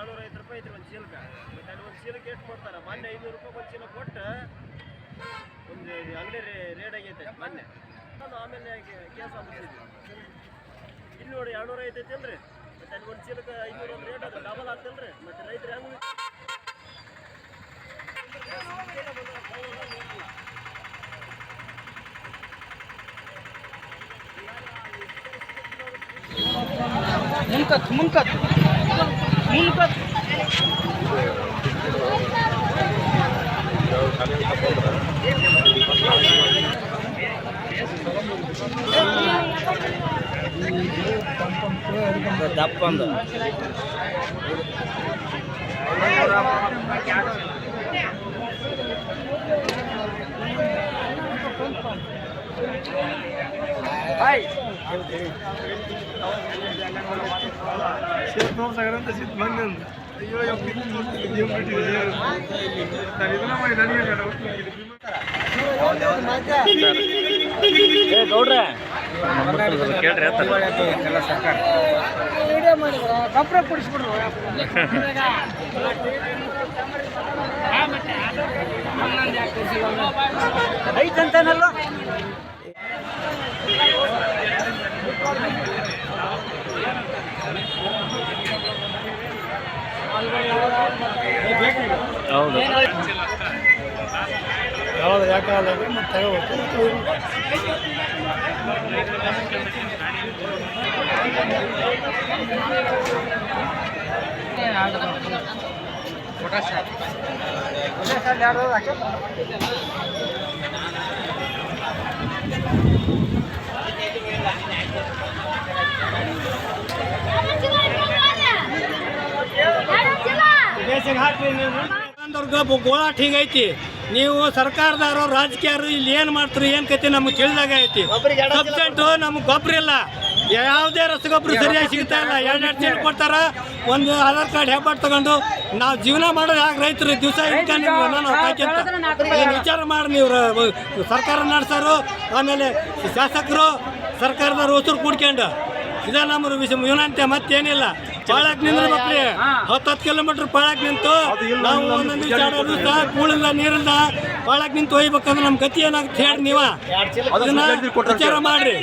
250 ರೂಪಾಯಿ ಐತ್ರಿ ಒಂದು ಚೀಲಕ್ಕೆ. ಮತ್ತೆ ಅಲ್ಲಿ ಒಂದು ಚೀಲಕ್ಕೆ ಎಷ್ಟು ಕೊಡ್ತಾರೆ? ಮೊನ್ನೆ 500 ರೂಪಾಯಿ ಒಂದು ಚೀಲ ಕೊಟ್ಟು ಒಂದು ಅಂಗಡಿ ರೇಟ್ ಆಗೈತೆ ಮೊನ್ನೆ. ಆಮೇಲೆ ಕೇಸ್ ಆಗ್ಬಿಟ್ಟಿದ್ವಿ. ಇಲ್ಲಿ ನೋಡಿ 200 ಐತೈತಿ ಅಲ್ರಿ, ಮತ್ತೆ ಅಲ್ಲಿ ಒಂದು ಚೀಲಕ್ಕೆ 500 ಒಂದು ರೇಟ್ ಅದು ಡಬಲ್ ಆಗ್ತಲ್ರಿ. ಮತ್ತೆ ರೈತರು ಹೆಂಗೆ ಮುಂಕತ್ ದಪ್ಪಂದು ಗೌಡ್ರೆ ಕೇಳ್ರಿ ಸರ್ಕಾರ ಗೊಬ್ಬರ ಕೊಡಿಸ್ಬಿಡ್ರು ಐತಂತನಲ್ಲ. ಹೌದು ಯಾವ್ದು ಯಾಕಾಗಲ್ಲ ಮತ್ತೆ ತಗೋಬೇಕು. ಗೋಳಾಟ ಹಿಂಗೈತಿ. ನೀವು ಸರ್ಕಾರದವರು ರಾಜಕೀಯರು ಇಲ್ಲಿ ಏನು ಮಾಡ್ತಾರೆ ಏನು ಕತೆ ನಮ್ಗೆ ತಿಳಿದಾಗ ಐತಿ. ಸಬ್ಸಿಡೆಂಟು ನಮ್ಗೆ ಗೊಬ್ಬರ ಇಲ್ಲ, ಯಾವುದೇ ರಸಗೊಬ್ಬರ ಸರಿಯಾಗಿ ಸಿಗ್ತಾ ಇಲ್ಲ. 2 ಚೀಲ ಕೊಡ್ತಾರ, ಒಂದು ಆಧಾರ್ ಕಾರ್ಡ್ ಹೆಬ್ಬಟ್ಟು ತಗೊಂಡು ನಾವು ಜೀವನ ಮಾಡೋದು ಯಾಕೆ ರೈತರು ದಿವಸ ಏನು ವಿಚಾರ ಮಾಡಿ ನೀವು ಸರ್ಕಾರ ನಡೆಸೋರು, ಆಮೇಲೆ ಶಾಸಕರು ಸರ್ಕಾರದವ್ರು ಉಸಿರು ಕುಡ್ಕೊಂಡು ಇದ ನಮ್ಮ ವಿನಂತಿ, ಮತ್ತೇನಿಲ್ಲ. ಪಾಳಕ್ ನಿಂದ್ರಿ 10 ಕಿಲೋಮೀಟರ್ ಪಾಳಕ್ ನಿಂತು ನಾವು ಒಂದೊಂದು ದಿವಸ ಕೂಳಿಲ್ಲ ನೀರಿಲ್ಲ ಪಾಳಕ್ ನಿಂತು ಒಯ್ಬೇಕಂದ್ರೆ ನಮ್ಮ ಗತಿ ಏನಾಗುತ್ತೆ ಹೇಳಿ. ನೀವ ಅದನ್ನ ವಿಚಾರ ಮಾಡ್ರಿ.